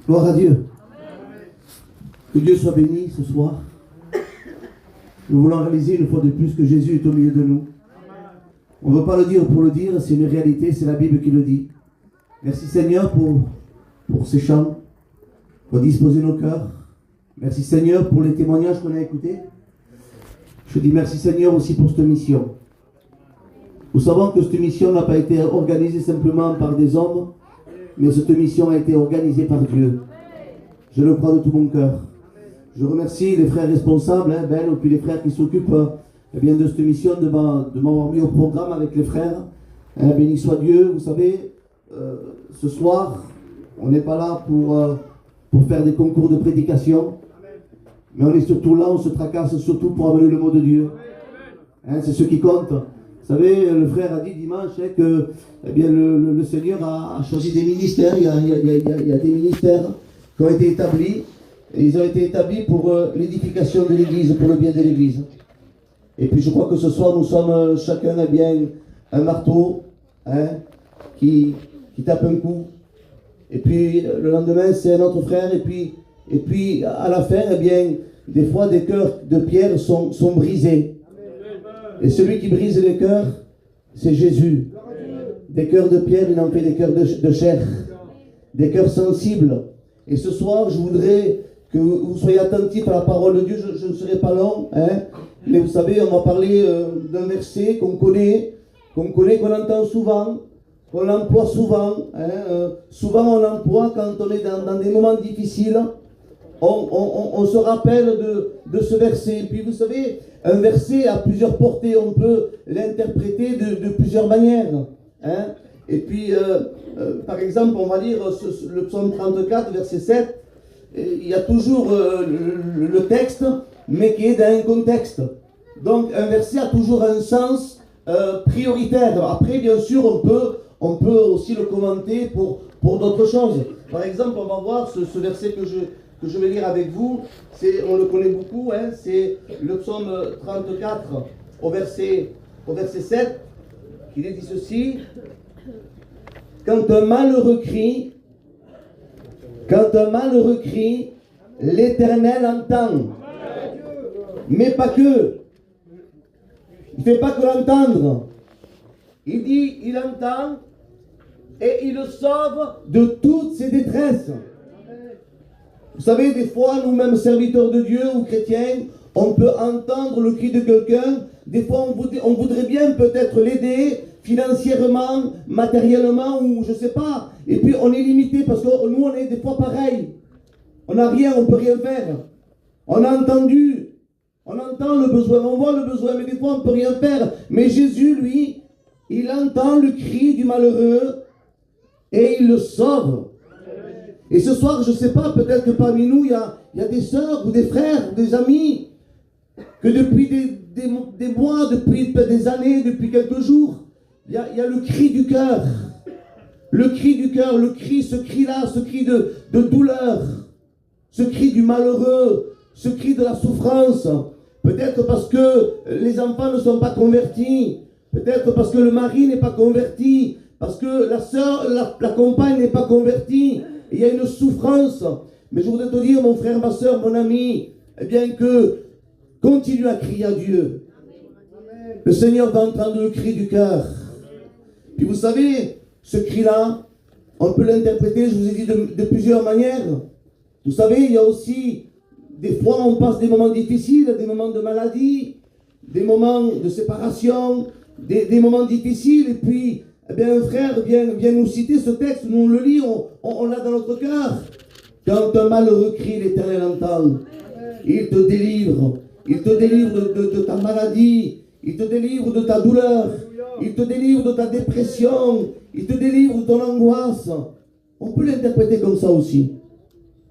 Gloire à Dieu. Que Dieu soit béni ce soir. Nous voulons réaliser une fois de plus que Jésus est au milieu de nous. On ne veut pas le dire pour le dire, c'est une réalité, c'est la Bible qui le dit. Merci Seigneur pour ces chants, pour disposer nos cœurs. Merci Seigneur pour les témoignages qu'on a écoutés. Je dis merci Seigneur aussi pour cette mission. Nous savons que cette mission n'a pas été organisée simplement par des hommes, mais cette mission a été organisée par Dieu. Je le crois de tout mon cœur. Je remercie les frères responsables, Ben, et puis les frères qui s'occupent de cette mission, de m'avoir mis au programme avec les frères. Béni soit Dieu. Vous savez, ce soir, on n'est pas là pour faire des concours de prédication, mais on est surtout là, on se tracasse surtout pour amener le mot de Dieu. C'est ce qui compte. Vous savez, le frère a dit dimanche que le Seigneur a choisi des ministères. Il y a des ministères qui ont été établis. Et ils ont été établis pour l'édification de l'Église, pour le bien de l'Église. Et puis je crois que ce soir, nous sommes chacun un marteau qui tape un coup. Et puis le lendemain, c'est un autre frère. Et puis à la fin, des fois, des cœurs de pierre sont brisés. Et celui qui brise les cœurs, c'est Jésus. Des cœurs de pierre, il en fait des cœurs de chair. Des cœurs sensibles. Et ce soir, je voudrais que vous soyez attentifs à la parole de Dieu. Je ne serai pas long, mais vous savez, on va parler d'un verset qu'on connaît, qu'on entend souvent, qu'on emploie souvent. Souvent, on l'emploie quand on est dans des moments difficiles. On se rappelle de ce verset. Et puis, vous savez, un verset a plusieurs portées. On peut l'interpréter de plusieurs manières. Et puis, par exemple, on va lire le psaume 34, verset 7. Il y a toujours le texte, mais qui est dans un contexte. Donc, un verset a toujours un sens prioritaire. Après, bien sûr, on peut aussi le commenter pour d'autres choses. Par exemple, on va voir ce verset que je vais lire avec vous. On le connaît beaucoup, c'est le psaume 34 au verset 7. Il est dit ceci: quand un malheureux crie, l'Éternel entend. Mais pas que. Il ne fait pas que l'entendre. Il dit, il entend et il le sauve de toutes ses détresses. Vous savez, des fois, nous-mêmes serviteurs de Dieu ou chrétiens, on peut entendre le cri de quelqu'un. Des fois, on voudrait bien peut-être l'aider financièrement, matériellement, ou je ne sais pas. Et puis, on est limité parce que nous, on est des fois pareil. On n'a rien, on ne peut rien faire. On a entendu, on entend le besoin, on voit le besoin, mais des fois, on ne peut rien faire. Mais Jésus, lui, il entend le cri du malheureux et il le sauve. Et ce soir, je ne sais pas, peut-être que parmi nous, il y a des sœurs ou des frères, ou des amis, que depuis des mois, depuis des années, depuis quelques jours, il y a le cri du cœur. Le cri du cœur, ce cri-là, ce cri de douleur, ce cri du malheureux, ce cri de la souffrance. Peut-être parce que les enfants ne sont pas convertis, peut-être parce que le mari n'est pas converti, parce que la sœur, la compagne n'est pas convertie. Il y a une souffrance. Mais je voudrais te dire, mon frère, ma sœur, mon ami, que continue à crier à Dieu. Le Seigneur va entendre le cri du cœur. Puis vous savez, ce cri-là, on peut l'interpréter, je vous ai dit, de plusieurs manières. Vous savez, il y a aussi, des fois, on passe des moments difficiles, des moments de maladie, des moments de séparation, des moments difficiles. Et puis, un frère vient nous citer ce texte, nous on le lit, on l'a dans notre cœur. Quand un malheureux crie, l'Éternel entend. Il te délivre. Il te délivre de ta maladie. Il te délivre de ta douleur. Il te délivre de ta dépression. Il te délivre de ton angoisse. On peut l'interpréter comme ça aussi.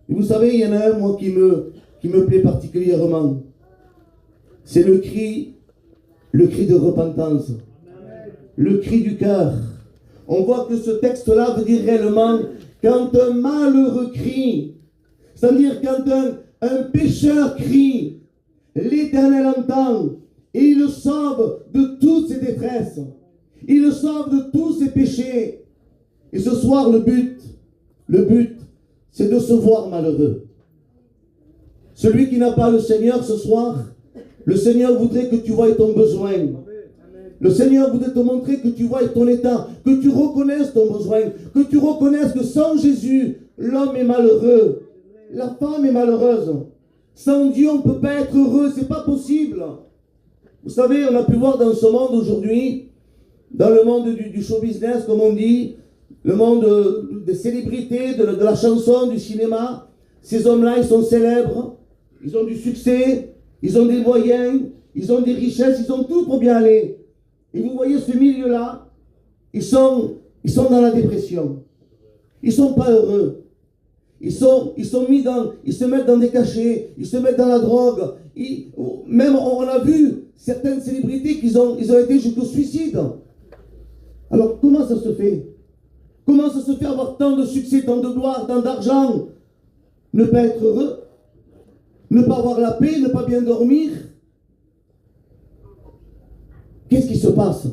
Et vous savez, il y en a un, moi, qui me plaît particulièrement. C'est le cri de repentance. Le cri du cœur. On voit que ce texte-là veut dire réellement quand un malheureux crie, c'est-à-dire quand un pécheur crie, l'Éternel entend et il le sauve de toutes ses détresses. Il le sauve de tous ses péchés. Et ce soir, le but, c'est de se voir malheureux. Celui qui n'a pas le Seigneur ce soir, le Seigneur voudrait que tu voies ton besoin. Le Seigneur voudrait te montrer que tu vois ton état, que tu reconnaisses ton besoin, que tu reconnaisses que sans Jésus, l'homme est malheureux, la femme est malheureuse. Sans Dieu, on ne peut pas être heureux, c'est pas possible. Vous savez, on a pu voir dans ce monde aujourd'hui, dans le monde du show business, comme on dit, le monde des célébrités, de la chanson, du cinéma, ces hommes-là, ils sont célèbres, ils ont du succès, ils ont des moyens, ils ont des richesses, ils ont tout pour bien aller. Et vous voyez ce milieu-là, ils sont dans la dépression. Ils ne sont pas heureux. Ils se mettent dans des cachets, ils se mettent dans la drogue. Même on a vu certaines célébrités ils ont été jusqu'au suicide. Alors comment ça se fait? Comment ça se fait avoir tant de succès, tant de gloire, tant d'argent? Ne pas être heureux? Ne pas avoir la paix, ne pas bien dormir? Qu'est-ce qui se passe?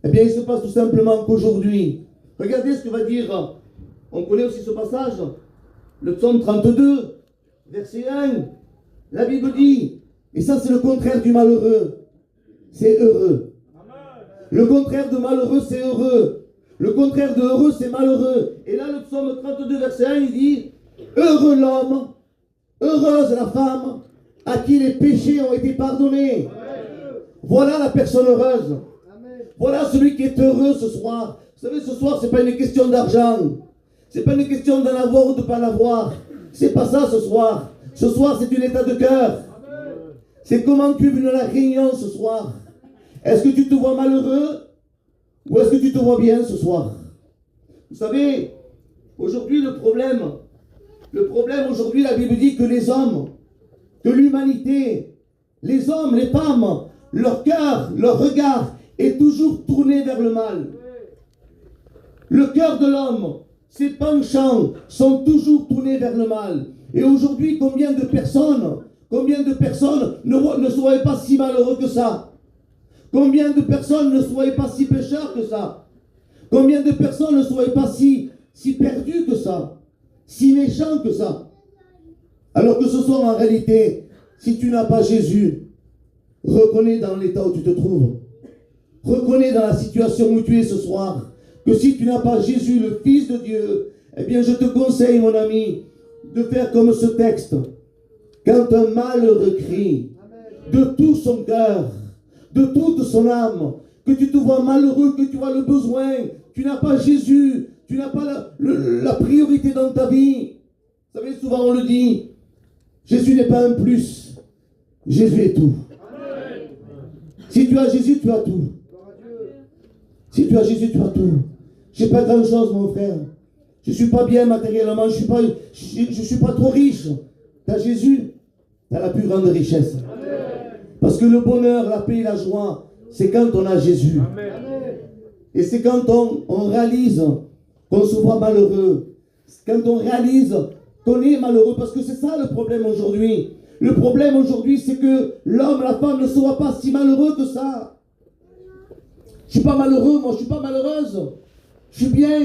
Eh bien, il se passe tout simplement qu'aujourd'hui, regardez ce que va dire, on connaît aussi ce passage, le psaume 32, verset 1, la Bible dit, et ça c'est le contraire du malheureux, c'est heureux. Le contraire de malheureux, c'est heureux. Le contraire de heureux, c'est malheureux. Et là, le psaume 32, verset 1, il dit, heureux l'homme, heureuse la femme, à qui les péchés ont été pardonnés. Voilà la personne heureuse. Voilà celui qui est heureux ce soir. Vous savez, ce soir, ce n'est pas une question d'argent. Ce n'est pas une question d'en avoir ou de ne pas l'avoir. Ce n'est pas ça ce soir. Ce soir, c'est un état de cœur. C'est comment tu es venu à la réunion ce soir. Est-ce que tu te vois malheureux ou est-ce que tu te vois bien ce soir? Vous savez, aujourd'hui, le problème aujourd'hui, la Bible dit que les hommes, que l'humanité, les hommes, les femmes, leur cœur, leur regard est toujours tourné vers le mal. Le cœur de l'homme, ses penchants sont toujours tournés vers le mal. Et aujourd'hui, combien de personnes ne soient pas si malheureux que ça? Combien de personnes ne soient pas si pécheurs que ça? Combien de personnes ne soient pas si perdues que ça? Si méchants que ça? Alors que ce soit en réalité, si tu n'as pas Jésus, reconnais dans l'état où tu te trouves. Reconnais dans la situation où tu es ce soir que si tu n'as pas Jésus, le Fils de Dieu, eh bien je te conseille, mon ami, de faire comme ce texte. Quand un malheureux crie de tout son cœur, de toute son âme, que tu te vois malheureux, que tu as le besoin, tu n'as pas Jésus, tu n'as pas la priorité dans ta vie. Vous savez, souvent on le dit, Jésus n'est pas un plus, Jésus est tout. Si tu as Jésus, tu as tout. Si tu as Jésus, tu as tout. Je n'ai pas grand-chose, mon frère. Je ne suis pas bien matériellement, je ne suis pas trop riche. Tu as Jésus, tu as la plus grande richesse. Parce que le bonheur, la paix et la joie, c'est quand on a Jésus. Et c'est quand on réalise qu'on se voit malheureux. Quand on réalise qu'on est malheureux. Parce que c'est ça le problème aujourd'hui. Le problème aujourd'hui, c'est que l'homme, la femme ne soit pas si malheureux que ça. Je ne suis pas malheureux, moi, je ne suis pas malheureuse. Je suis bien,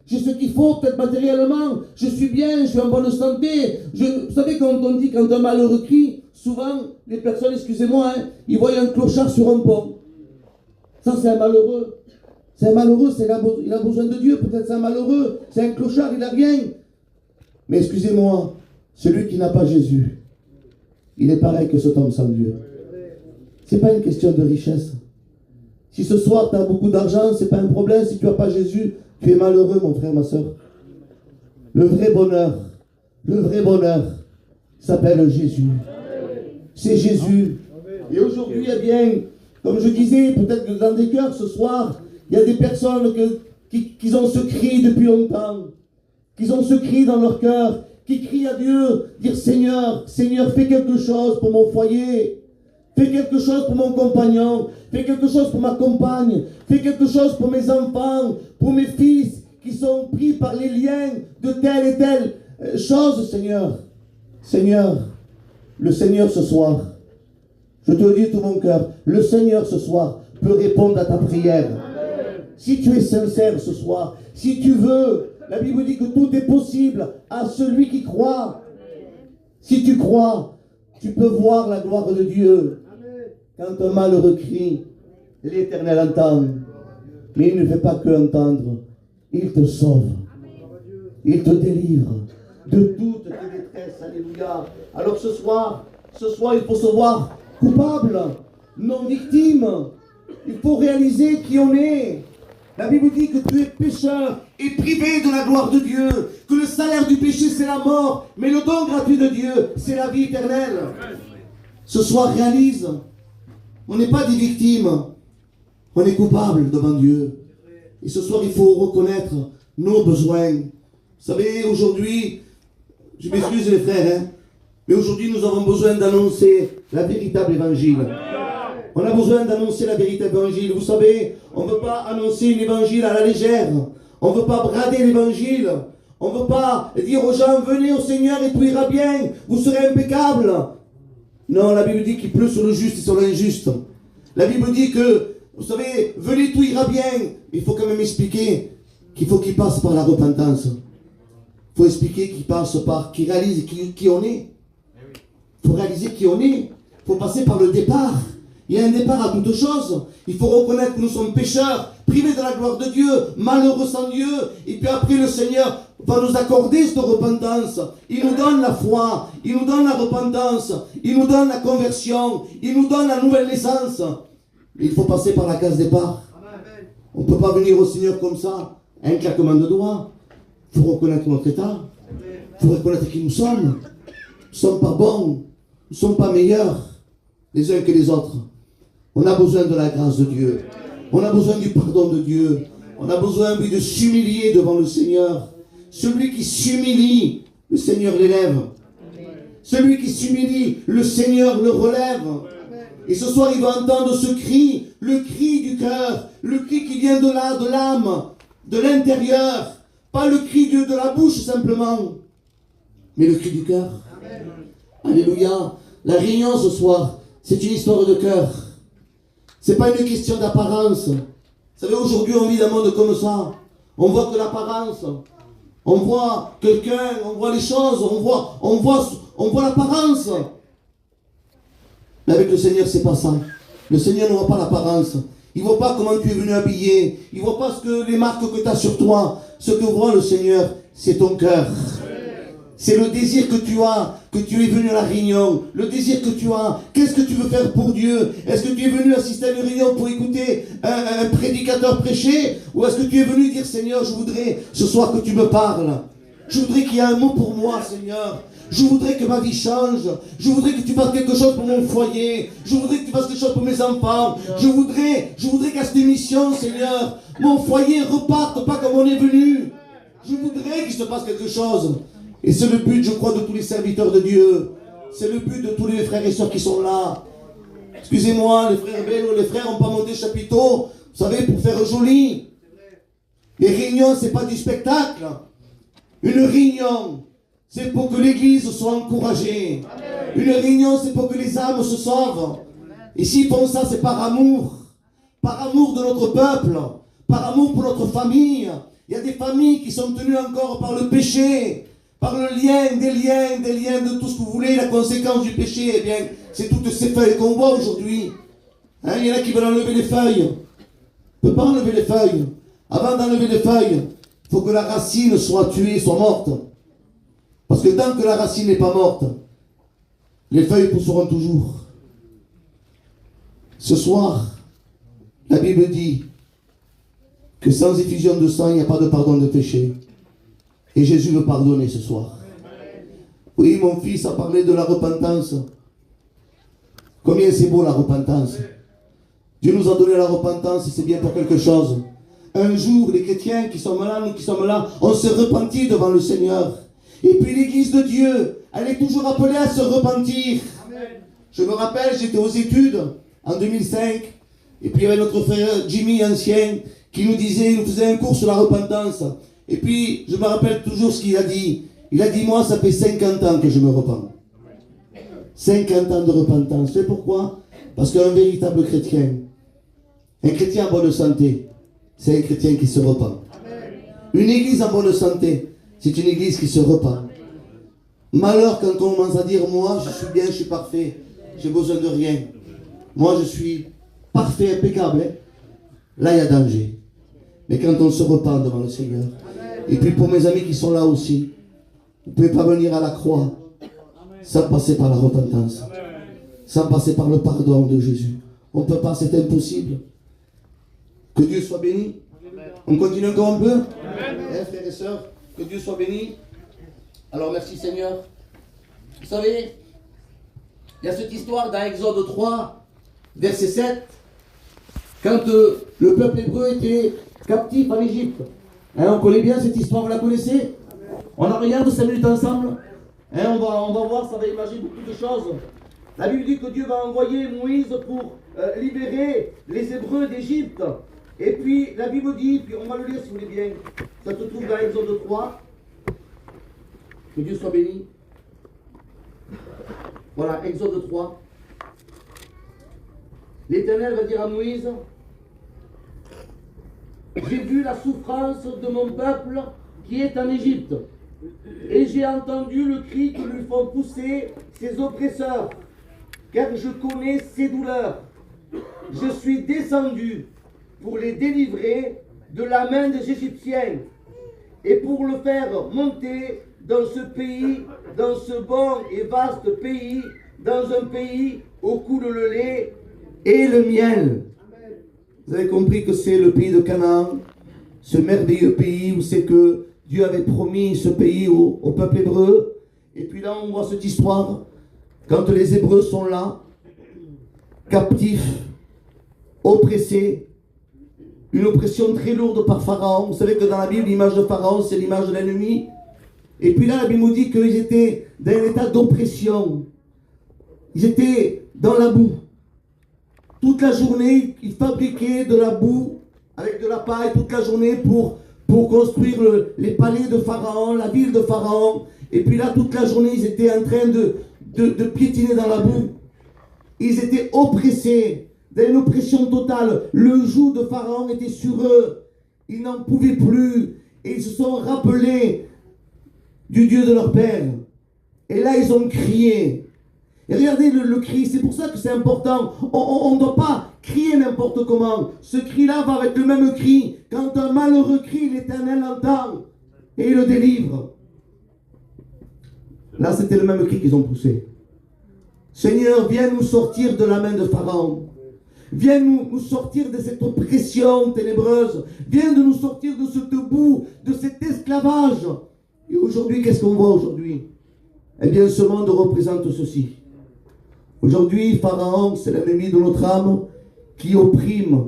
j'ai ce qu'il faut, peut-être matériellement. Je suis bien, je suis en bonne santé. Vous savez, quand on dit quand un malheureux crie, souvent, les personnes, excusez-moi, ils voient un clochard sur un pont. Ça, c'est un malheureux. C'est un malheureux, il a besoin de Dieu, peut-être c'est un malheureux. C'est un clochard, il n'a rien. Mais excusez-moi, celui qui n'a pas Jésus, il est pareil que cet homme sans Dieu. Ce n'est pas une question de richesse. Si ce soir tu as beaucoup d'argent, ce n'est pas un problème. Si tu n'as pas Jésus, tu es malheureux, mon frère, ma soeur. Le vrai bonheur s'appelle Jésus. C'est Jésus. Et aujourd'hui, eh bien, comme je disais, peut-être que dans des cœurs ce soir, il y a des personnes qui ont ce cri depuis longtemps, qui ont ce cri dans leur cœur, qui crient à Dieu, dire Seigneur, fais quelque chose pour mon foyer. Fais quelque chose pour mon compagnon. Fais quelque chose pour ma compagne. Fais quelque chose pour mes enfants, pour mes fils qui sont pris par les liens de telle et telle chose, Seigneur. Seigneur, le Seigneur ce soir, je te le dis de tout mon cœur, le Seigneur ce soir peut répondre à ta prière. Si tu es sincère ce soir, si tu veux La Bible dit que tout est possible à celui qui croit. Si tu crois, tu peux voir la gloire de Dieu. Quand un malheureux crie, l'Éternel entend. Mais il ne fait pas que entendre. Il te sauve. Il te délivre de toutes tes détresses. Alléluia. Alors ce soir, il faut se voir coupable, non victime. Il faut réaliser qui on est. La Bible dit que tu es pécheur et privé de la gloire de Dieu, que le salaire du péché c'est la mort, mais le don gratuit de Dieu c'est la vie éternelle. Ce soir réalise, on n'est pas des victimes, on est coupable devant Dieu. Et ce soir il faut reconnaître nos besoins. Vous savez, aujourd'hui, je m'excuse les frères, mais aujourd'hui nous avons besoin d'annoncer la véritable évangile. On a besoin d'annoncer la véritable évangile. Vous savez, on ne veut pas annoncer l'évangile à la légère. On ne veut pas brader l'évangile. On ne veut pas dire aux gens, venez au Seigneur et tout ira bien. Vous serez impeccables. Non, la Bible dit qu'il pleut sur le juste et sur l'injuste. La Bible dit que, vous savez, venez, tout ira bien. Il faut quand même expliquer qu'il faut qu'il passe par la repentance. Il faut expliquer qu'il réalise qui on est. Il faut réaliser qui on est. Il faut passer par le départ. Il y a un départ à toute chose. Il faut reconnaître que nous sommes pécheurs, privés de la gloire de Dieu, malheureux sans Dieu. Et puis après, le Seigneur va nous accorder cette repentance. Il nous donne la foi, il nous donne la repentance, il nous donne la conversion, il nous donne la nouvelle naissance. Mais il faut passer par la case départ. On ne peut pas venir au Seigneur comme ça, un claquement de doigts. Il faut reconnaître notre état. Il faut reconnaître qui nous sommes. Nous ne sommes pas bons, nous ne sommes pas meilleurs les uns que les autres. On a besoin de la grâce de Dieu. On a besoin du pardon de Dieu. On a besoin, oui, de s'humilier devant le Seigneur. Celui qui s'humilie, le Seigneur l'élève. Celui qui s'humilie, le Seigneur le relève. Et ce soir, il va entendre ce cri, le cri du cœur, le cri qui vient de là, de l'âme, de l'intérieur. Pas le cri de la bouche simplement, mais le cri du cœur. Alléluia. La réunion ce soir, c'est une histoire de cœur. C'est pas une question d'apparence. Vous savez, aujourd'hui, on vit dans un monde comme ça. On voit que l'apparence. On voit quelqu'un, on voit les choses, on voit l'apparence. Mais avec le Seigneur, c'est pas ça. Le Seigneur ne voit pas l'apparence. Il ne voit pas comment tu es venu habillé. Il ne voit pas les marques que tu as sur toi. Ce que voit le Seigneur, c'est ton cœur. C'est le désir que tu as, que tu es venu à la réunion. Le désir que tu as. Qu'est-ce que tu veux faire pour Dieu? Est-ce que tu es venu assister à une réunion pour écouter un prédicateur prêcher? Ou est-ce que tu es venu dire, Seigneur, je voudrais ce soir que tu me parles. Je voudrais qu'il y ait un mot pour moi, Seigneur. Je voudrais que ma vie change. Je voudrais que tu fasses quelque chose pour mon foyer. Je voudrais que tu fasses quelque chose pour mes enfants. Je voudrais qu'à cette émission, Seigneur, mon foyer reparte pas comme on est venu. Je voudrais qu'il se passe quelque chose. Et c'est le but, je crois, de tous les serviteurs de Dieu. C'est le but de tous les frères et sœurs qui sont là. Excusez-moi, les frères Bello, les frères n'ont pas monté chapiteau, vous savez, pour faire joli. Les réunions, c'est pas du spectacle. Une réunion, c'est pour que l'église soit encouragée. Une réunion, c'est pour que les âmes se sauvent. Et s'ils font ça, c'est par amour. Par amour de notre peuple. Par amour pour notre famille. Il y a des familles qui sont tenues encore par le péché. Par le lien, des liens de tout ce que vous voulez. La conséquence du péché, eh bien, c'est toutes ces feuilles qu'on voit aujourd'hui. Hein, il y en a qui veulent enlever les feuilles. On ne peut pas enlever les feuilles. Avant d'enlever les feuilles, il faut que la racine soit tuée, soit morte. Parce que tant que la racine n'est pas morte, les feuilles pousseront toujours. Ce soir, la Bible dit que sans effusion de sang, il n'y a pas de pardon de péché. Et Jésus veut pardonner ce soir. Oui, mon fils a parlé de la repentance. Combien c'est beau la repentance. Dieu nous a donné la repentance et c'est bien pour quelque chose. Un jour, les chrétiens qui sommes là, nous qui sommes là, on s'est repentis devant le Seigneur. Et puis l'église de Dieu, elle est toujours appelée à se repentir. Amen. Je me rappelle, j'étais aux études en 2005. Et puis il y avait notre frère Jimmy, ancien, qui nous faisait un cours sur la repentance. Et puis, je me rappelle toujours ce qu'il a dit. Il a dit, moi, ça fait 50 ans que je me repens. 50 ans de repentance. C'est pourquoi? Parce qu'un véritable chrétien, un chrétien en bonne santé, c'est un chrétien qui se repent. Une église en bonne santé, c'est une église qui se repent. Malheur quand on commence à dire, moi je suis bien, je suis parfait, j'ai besoin de rien. Moi je suis parfait, impeccable. Hein? Là il y a danger. Mais quand on se repent devant le Seigneur, et puis pour mes amis qui sont là aussi, vous ne pouvez pas venir à la croix sans passer par la repentance, sans passer par le pardon de Jésus. On ne peut pas, c'est impossible. Que Dieu soit béni. On continue encore un peu. Hein, frères et sœurs, que Dieu soit béni. Alors merci Seigneur. Vous savez, il y a cette histoire dans Exode 3, verset 7, quand le peuple hébreu était captif en Égypte. Hein, on connaît bien cette histoire, vous la connaissez? On la regarde 5 minutes ensemble. Hein, on va voir, ça va imaginer beaucoup de choses. La Bible dit que Dieu va envoyer Moïse pour libérer les Hébreux d'Égypte. Et puis la Bible dit, puis on va le lire si vous voulez bien, ça se trouve dans Exode 3. Que Dieu soit béni. Voilà, Exode 3. L'Éternel va dire à Moïse, j'ai vu la souffrance de mon peuple qui est en Égypte, et j'ai entendu le cri que lui font pousser ses oppresseurs, car je connais ses douleurs. Je suis descendu pour les délivrer de la main des Égyptiens, et pour le faire monter dans ce pays, dans ce bon et vaste pays, dans un pays où coule le lait et le miel. Vous avez compris que c'est le pays de Canaan, ce merveilleux pays où c'est que Dieu avait promis ce pays au peuple hébreu. Et puis là, on voit cette histoire, quand les Hébreux sont là, captifs, oppressés, une oppression très lourde par Pharaon. Vous savez que dans la Bible, l'image de Pharaon, c'est l'image de l'ennemi. Et puis là, la Bible nous dit qu'ils étaient dans un état d'oppression. Ils étaient dans la boue. Toute la journée, ils fabriquaient de la boue avec de la paille toute la journée pour construire les palais de Pharaon, la ville de Pharaon. Et puis là, toute la journée, ils étaient en train de piétiner dans la boue. Ils étaient oppressés, dans une oppression totale. Le joug de Pharaon était sur eux. Ils n'en pouvaient plus. Et ils se sont rappelés du Dieu de leur père. Et là, ils ont crié. Et regardez le cri, c'est pour ça que c'est important. On ne doit pas crier n'importe comment. Ce cri-là va avec le même cri. Quand un malheureux crie, l'Éternel l'entend et il le délivre. Là, c'était le même cri qu'ils ont poussé. Seigneur, viens nous sortir de la main de Pharaon. Viens nous sortir de cette oppression ténébreuse. Viens de nous sortir de cette boue, de cet esclavage. Et aujourd'hui, qu'est-ce qu'on voit aujourd'hui? Eh bien, ce monde représente ceci. Aujourd'hui, Pharaon, c'est l'ennemi de notre âme qui opprime,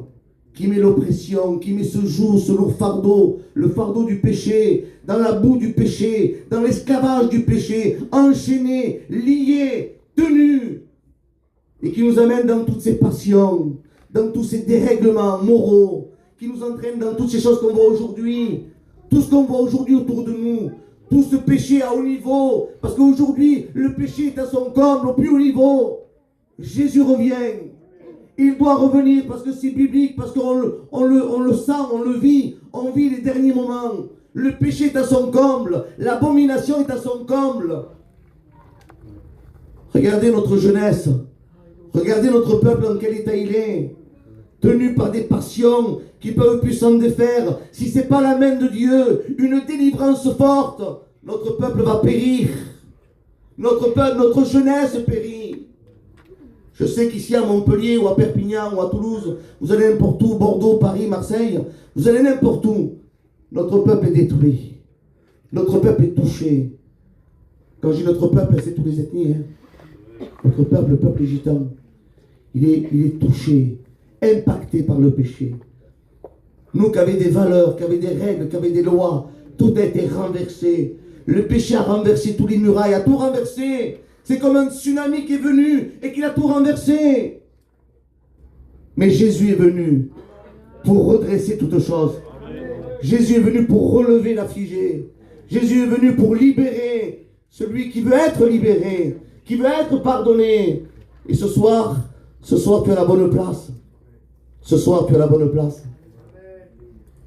qui met l'oppression, qui met ce joug, ce lourd fardeau, le fardeau du péché, dans la boue du péché, dans l'esclavage du péché, enchaîné, lié, tenu, et qui nous amène dans toutes ces passions, dans tous ces dérèglements moraux, qui nous entraîne dans toutes ces choses qu'on voit aujourd'hui, tout ce qu'on voit aujourd'hui autour de nous, tout ce péché à haut niveau, parce qu'aujourd'hui, le péché est à son comble, au plus haut niveau. Jésus revient. Il doit revenir parce que c'est biblique, parce qu'on le sent, on le vit. On vit les derniers moments. Le péché est à son comble. L'abomination est à son comble. Regardez notre jeunesse. Regardez notre peuple en quel état il est. Tenu par des passions qui peuvent plus s'en défaire. Si ce n'est pas la main de Dieu, une délivrance forte, notre peuple va périr. Notre peuple, notre jeunesse périt. Je sais qu'ici à Montpellier ou à Perpignan ou à Toulouse, vous allez n'importe où, Bordeaux, Paris, Marseille, vous allez n'importe où. Notre peuple est détruit. Notre peuple est touché. Quand je dis notre peuple, c'est tous les ethnies. Hein. Notre peuple, le peuple gitan, il est touché, impacté par le péché. Nous qui avions des valeurs, qui avions des règles, qui avions des lois, tout a été renversé. Le péché a renversé tous les murailles, a tout renversé. C'est comme un tsunami qui est venu et qui a tout renversé. Mais Jésus est venu pour redresser toutes choses. Jésus est venu pour relever l'affligé. Jésus est venu pour libérer celui qui veut être libéré, qui veut être pardonné. Et ce soir, tu as la bonne place. Ce soir, tu as la bonne place.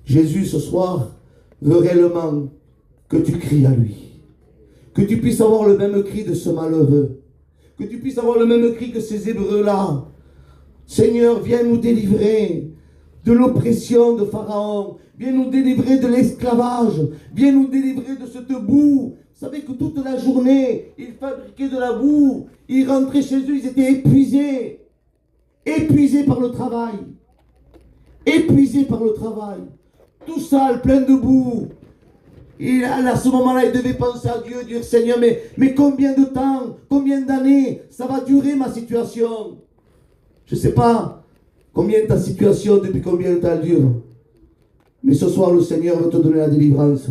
Jésus, ce soir, veux réellement que tu cries à lui. Que tu puisses avoir le même cri de ce malheureux. Que tu puisses avoir le même cri que ces Hébreux-là. Seigneur, viens nous délivrer de l'oppression de Pharaon. Viens nous délivrer de l'esclavage. Viens nous délivrer de cette boue. Vous savez que toute la journée, ils fabriquaient de la boue. Ils rentraient chez eux, ils étaient épuisés. Épuisés par le travail. Épuisés par le travail. Tout sale, plein de boue. Et à ce moment-là, il devait penser à Dieu, dire Seigneur, mais combien de temps, combien d'années ça va durer ma situation? Je ne sais pas combien ta situation, depuis combien de temps elle dure. Mais ce soir, le Seigneur va te donner la délivrance.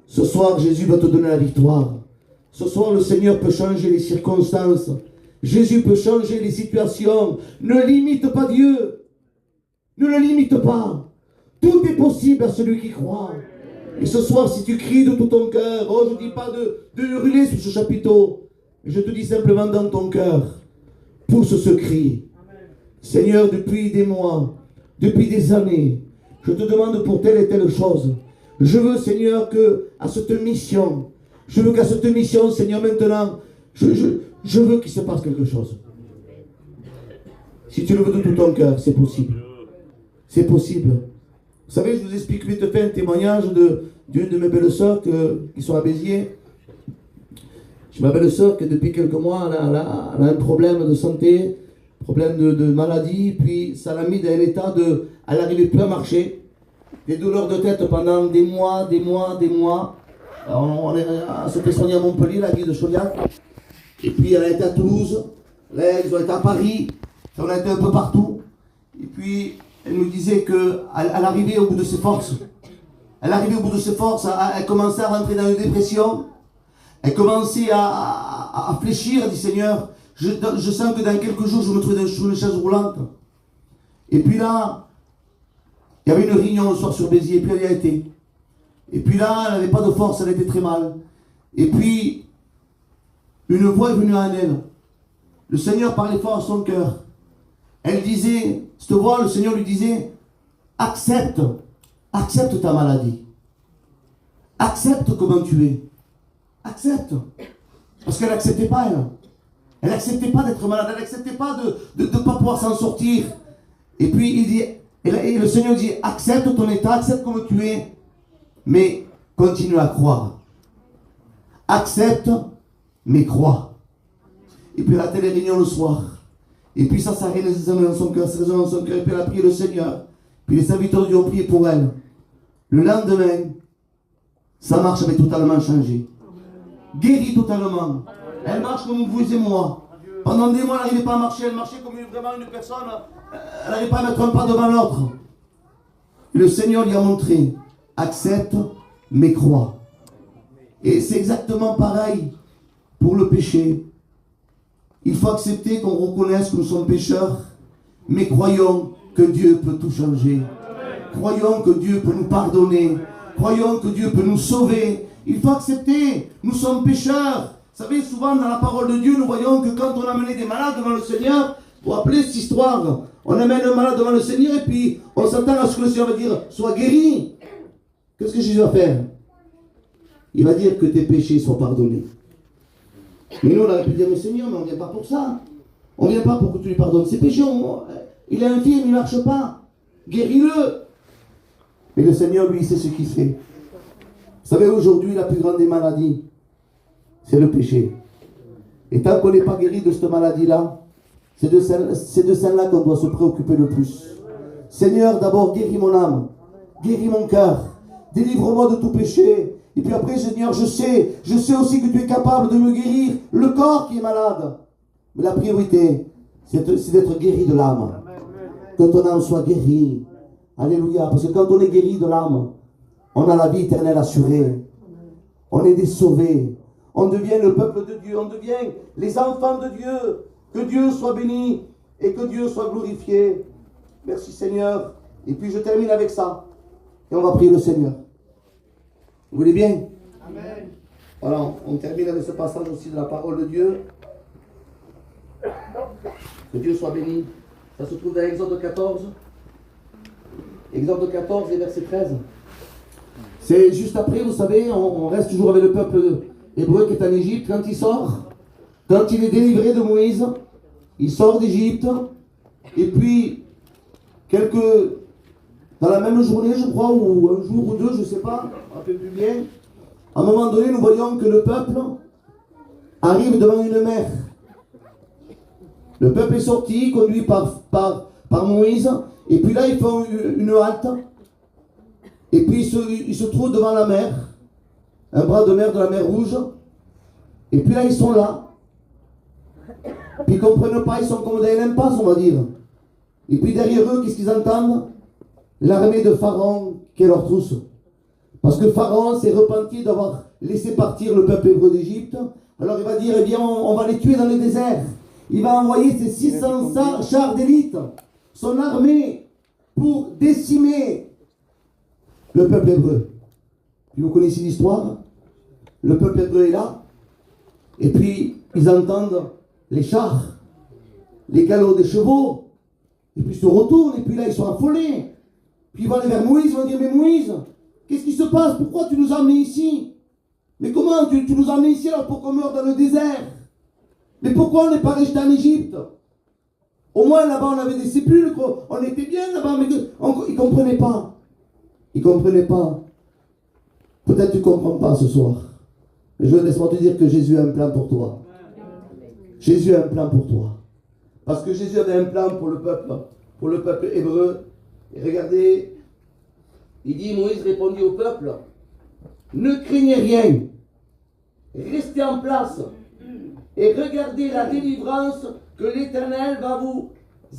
Ce soir, Jésus va te donner la victoire. Ce soir, le Seigneur peut changer les circonstances. Jésus peut changer les situations. Ne limite pas Dieu. Ne le limite pas. Tout est possible à celui qui croit. Et ce soir, si tu cries de tout ton cœur, oh, je ne dis pas de hurler sur ce chapiteau. Je te dis simplement dans ton cœur, pousse ce cri. Seigneur, depuis des mois, depuis des années, je te demande pour telle et telle chose. Je veux, Seigneur, à cette mission, je veux qu'à cette mission, Seigneur, maintenant, je veux qu'il se passe quelque chose. Si tu le veux de tout ton cœur, c'est possible. C'est possible. Vous savez, je vous explique vite fait un témoignage d'une de mes belles-sœurs qui sont à Béziers. J'ai ma belle-sœur qui depuis quelques mois, elle a un problème de santé, problème de maladie, puis ça l'a mis dans un état elle n'arrivait plus à marcher. Des douleurs de tête pendant des mois. Alors, on s'est fait soigner à Montpellier, la ville de Chauliac. Et puis elle a été à Toulouse, là ils ont été à Paris, on a été un peu partout. Et puis elle nous disait qu'elle arrivait au bout de ses forces. Elle arrivait au bout de ses forces, elle commençait à rentrer dans une dépression. Elle commençait à fléchir, elle dit Seigneur, je sens que dans quelques jours je me trouve sur une chaise roulante. Et puis là, il y avait une réunion le soir sur Béziers, et puis elle y a été. Et puis là, elle n'avait pas de force, elle était très mal. Et puis, une voix est venue à elle. Le Seigneur parlait fort à son cœur. Elle disait, cette voix, le Seigneur lui disait, accepte ta maladie. Accepte comment tu es. Accepte. Parce qu'elle n'acceptait pas, elle. Elle n'acceptait pas d'être malade, elle n'acceptait pas de ne pas pouvoir s'en sortir. Et puis il dit, et le Seigneur dit, accepte ton état, accepte comme tu es, mais continue à croire. Accepte, mais crois. Et puis elle a telle réunion le soir. Et puis ça s'est résonné dans son cœur, et puis elle a prié le Seigneur. Puis les serviteurs de Dieu ont prié pour elle. Le lendemain, sa marche avait totalement changé. Guérie totalement. Elle marche comme vous et moi. Pendant des mois, elle n'arrivait pas à marcher. Elle marchait comme vraiment une personne. Elle n'arrivait pas à mettre un pas devant l'autre. Le Seigneur lui a montré, accepte, mais crois. Et c'est exactement pareil pour le péché. Il faut accepter qu'on reconnaisse que nous sommes pécheurs, mais croyons que Dieu peut tout changer. Croyons que Dieu peut nous pardonner. Croyons que Dieu peut nous sauver. Il faut accepter, nous sommes pécheurs. Vous savez, souvent dans la parole de Dieu, nous voyons que quand on amenait des malades devant le Seigneur, vous rappelez cette histoire, on amène un malade devant le Seigneur et puis on s'attend à ce que le Seigneur va dire, sois guéri. Qu'est-ce que Jésus va faire? Il va dire que tes péchés soient pardonnés. Mais nous, on aurait pu dire, mais Seigneur, mais on ne vient pas pour ça. On ne vient pas pour que tu lui pardonnes ses péchés. Il est infirme, il ne marche pas. Guéris-le. Mais le Seigneur, lui, sait ce qu'il fait. Vous savez, aujourd'hui, la plus grande des maladies, c'est le péché. Et tant qu'on n'est pas guéri de cette maladie-là, c'est de celle-là qu'on doit se préoccuper le plus. Seigneur, d'abord, guéris mon âme. Guéris mon cœur. Délivre-moi de tout péché. Et puis après, Seigneur, je sais aussi que tu es capable de me guérir le corps qui est malade. Mais la priorité, c'est d'être guéri de l'âme. Que ton âme soit guérie. Alléluia. Parce que quand on est guéri de l'âme, on a la vie éternelle assurée. On est des sauvés. On devient le peuple de Dieu. On devient les enfants de Dieu. Que Dieu soit béni et que Dieu soit glorifié. Merci Seigneur. Et puis je termine avec ça. Et on va prier le Seigneur. Vous voulez bien? Amen. Voilà, on termine avec ce passage aussi de la parole de Dieu. Que Dieu soit béni. Ça se trouve dans Exode 14. Exode 14 et verset 13. C'est juste après, vous savez, on reste toujours avec le peuple hébreu qui est en Égypte. Quand il sort, quand il est délivré de Moïse, il sort d'Égypte. Et puis, dans la même journée, je crois, ou un jour ou deux, je ne sais pas, je ne me rappelle plus bien, à un moment donné, nous voyons que le peuple arrive devant une mer. Le peuple est sorti, conduit par Moïse, et puis là, ils font une halte, et puis ils se trouvent devant la mer, un bras de mer de la mer Rouge, et puis là, ils sont là, puis ils ne comprennent pas, ils sont comme dans une impasse, on va dire. Et puis derrière eux, qu'est-ce qu'ils entendent? L'armée de Pharaon qui est leur trousse. Parce que Pharaon s'est repenti d'avoir laissé partir le peuple hébreu d'Égypte. Alors il va dire, eh bien, on va les tuer dans le désert. Il va envoyer ses 600 chars d'élite, son armée, pour décimer le peuple hébreu. Puis vous connaissez l'histoire. Le peuple hébreu est là. Et puis, ils entendent les chars, les galops des chevaux. Et puis ils se retournent. Et puis là, ils sont affolés. Puis ils vont aller vers Moïse. Ils vont dire, mais Moïse, qu'est-ce qui se passe? Pourquoi tu nous as amenés ici? Mais comment tu nous as amenés ici alors pour qu'on meure dans le désert? Mais pourquoi on n'est pas resté en Égypte? Au moins là-bas on avait des sépulcres, on était bien là-bas, mais ils ne comprenaient pas. Ils ne comprenaient pas. Peut-être tu ne comprends pas ce soir. Mais laisse-moi te dire que Jésus a un plan pour toi. Jésus a un plan pour toi. Parce que Jésus avait un plan pour le peuple hébreu. Et regardez, il dit, Moïse répondit au peuple, ne craignez rien, restez en place et regardez la délivrance que l'Éternel va vous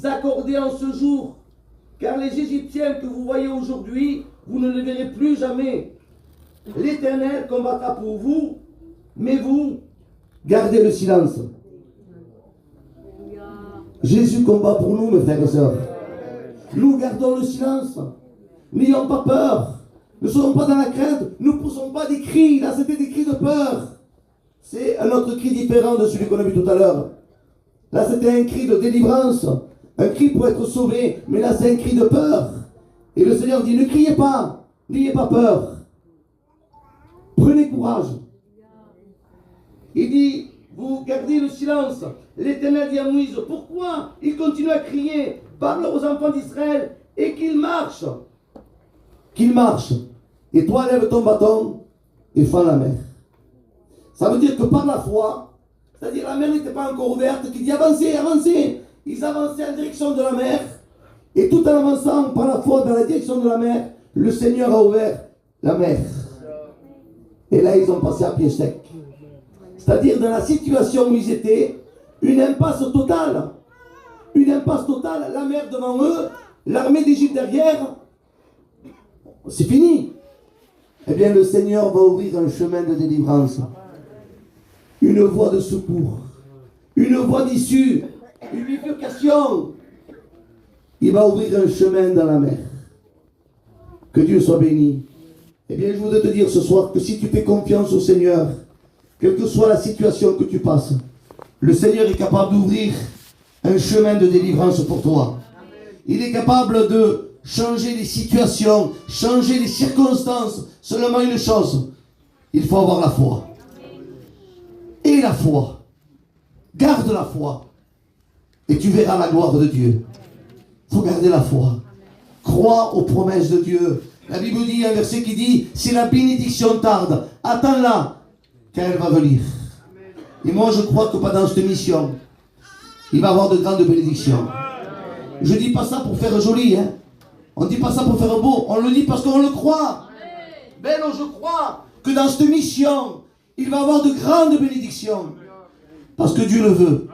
accorder en ce jour. Car les Égyptiens que vous voyez aujourd'hui, vous ne les verrez plus jamais. L'Éternel combattra pour vous, mais vous, gardez le silence. Jésus combat pour nous, mes frères et sœurs. Nous gardons le silence. N'ayons pas peur. Ne soyons pas dans la crainte. Ne poussons pas des cris. Là, c'était des cris de peur. C'est un autre cri différent de celui qu'on a vu tout à l'heure. Là, c'était un cri de délivrance. Un cri pour être sauvé. Mais là, c'est un cri de peur. Et le Seigneur dit, ne criez pas. N'ayez pas peur. Prenez courage. Il dit, vous gardez le silence. L'Éternel dit à Moïse, pourquoi il continue à crier? Parle aux enfants d'Israël et qu'ils marchent. Qu'ils marchent. Et toi, lève ton bâton et fends la mer. Ça veut dire que par la foi, c'est-à-dire la mer n'était pas encore ouverte, qu'il dit avancez, avancez. Ils avançaient en direction de la mer. Et tout en avançant par la foi dans la direction de la mer, le Seigneur a ouvert la mer. Et là, ils ont passé à pied sec. C'est-à-dire dans la situation où ils étaient, une impasse totale. Une impasse totale, la mer devant eux, l'armée d'Égypte derrière. C'est fini. Eh bien, le Seigneur va ouvrir un chemin de délivrance. Une voie de secours. Une voie d'issue. Une bifurcation. Il va ouvrir un chemin dans la mer. Que Dieu soit béni. Eh bien, je voudrais te dire ce soir que si tu fais confiance au Seigneur, quelle que soit la situation que tu passes, le Seigneur est capable d'ouvrir un chemin de délivrance pour toi. Il est capable de changer les situations, changer les circonstances. Seulement une chose, il faut avoir la foi. Et la foi. Garde la foi. Et tu verras la gloire de Dieu. Il faut garder la foi. Crois aux promesses de Dieu. La Bible dit, un verset qui dit, si la bénédiction tarde, attends-la, car elle va venir. Et moi je crois que pendant cette mission, il va y avoir de grandes bénédictions. Je ne dis pas ça pour faire joli, hein. On ne dit pas ça pour faire beau, on le dit parce qu'on le croit. Ben non, je crois que dans cette mission, il va y avoir de grandes bénédictions. Parce que Dieu le veut.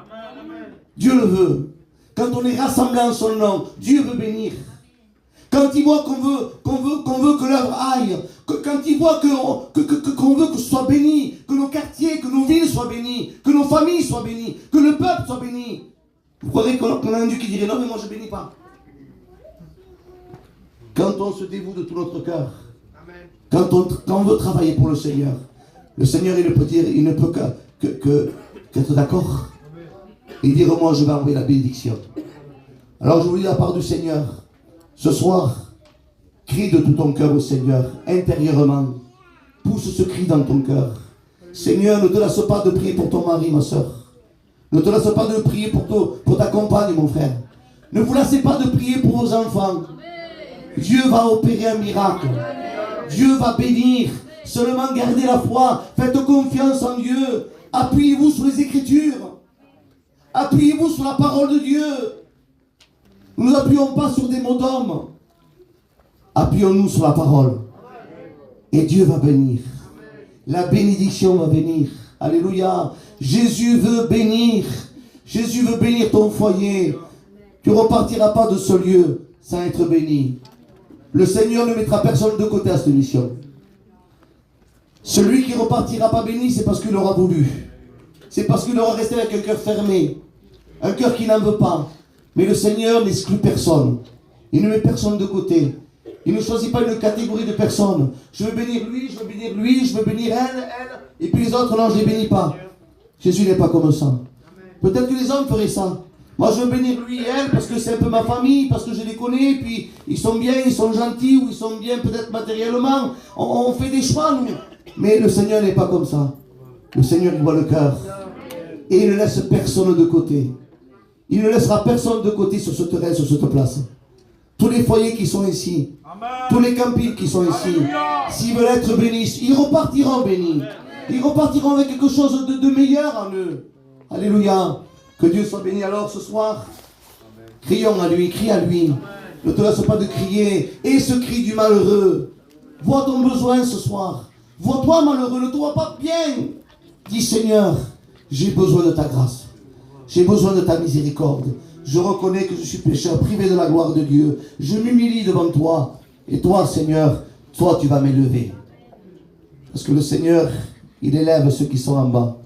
Dieu le veut. Quand on est rassemblés en son nom, Dieu veut bénir. Quand il voit qu'on veut que l'œuvre aille, quand il voit qu'on veut que ce soit béni, que nos quartiers, que nos villes soient bénies, que nos familles soient bénies, que le peuple soit béni. Vous croirez qu'on a un Dieu qui dirait non mais moi je ne bénis pas. Quand on se dévoue de tout notre cœur, quand on veut travailler pour le Seigneur il peut dire, il ne peut qu'être d'accord et dire moi je vais envoyer la bénédiction. Alors je vous dis de la part du Seigneur, ce soir, Crie de tout ton cœur au Seigneur, intérieurement. Pousse ce cri dans ton cœur. Seigneur, ne te laisse pas de prier pour ton mari, ma soeur. Ne te laisse pas de prier pour ta compagne, mon frère. Ne vous lassez pas de prier pour vos enfants. Dieu va opérer un miracle. Dieu va bénir. Seulement gardez la foi. Faites confiance en Dieu. Appuyez-vous sur les Écritures. Appuyez-vous sur la parole de Dieu. Nous ne nous appuyons pas sur des mots d'hommes. Appuyons-nous sur la parole. Et Dieu va bénir. La bénédiction va venir. Alléluia. Jésus veut bénir. Jésus veut bénir ton foyer. Tu ne repartiras pas de ce lieu sans être béni. Le Seigneur ne mettra personne de côté à cette mission. Celui qui ne repartira pas béni, c'est parce qu'il aura voulu. C'est parce qu'il aura resté avec un cœur fermé. Un cœur qui n'en veut pas. Mais le Seigneur n'exclut personne. Il ne met personne de côté. Il ne choisit pas une catégorie de personnes. Je veux bénir lui, je veux bénir lui, je veux bénir elle. Et puis les autres, non, je ne les bénis pas. Jésus n'est pas comme ça. Peut-être que les hommes feraient ça. Moi, je veux bénir lui et elle parce que c'est un peu ma famille, parce que je les connais, puis ils sont bien, ils sont gentils, ou ils sont bien peut-être matériellement. On fait des choix, nous. Mais le Seigneur n'est pas comme ça. Le Seigneur, il voit le cœur. Et il ne laisse personne de côté. Il ne laissera personne de côté sur ce terrain, sur cette place. Tous les foyers qui sont ici, amen. Tous les campings qui sont ici, s'ils veulent être bénis, ils repartiront bénis. Ils repartiront avec quelque chose de meilleur en eux. Alléluia. Que Dieu soit béni alors ce soir. Amen. Crions à lui, crie à lui. Amen. Ne te laisse pas de crier. Et ce cri du malheureux. Vois ton besoin ce soir. Vois-toi malheureux, ne te vois pas bien. Dis Seigneur, j'ai besoin de ta grâce. J'ai besoin de ta miséricorde. Je reconnais que je suis pécheur, privé de la gloire de Dieu. Je m'humilie devant toi. Et toi, Seigneur, toi, tu vas m'élever. Parce que le Seigneur, il élève ceux qui sont en bas.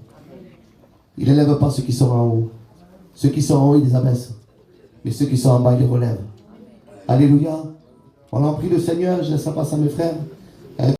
Il n'élève pas ceux qui sont en haut. Ceux qui sont en haut, il les abaisse. Mais ceux qui sont en bas, il les relève. Alléluia. On en prie le Seigneur, je laisse la place à mes frères.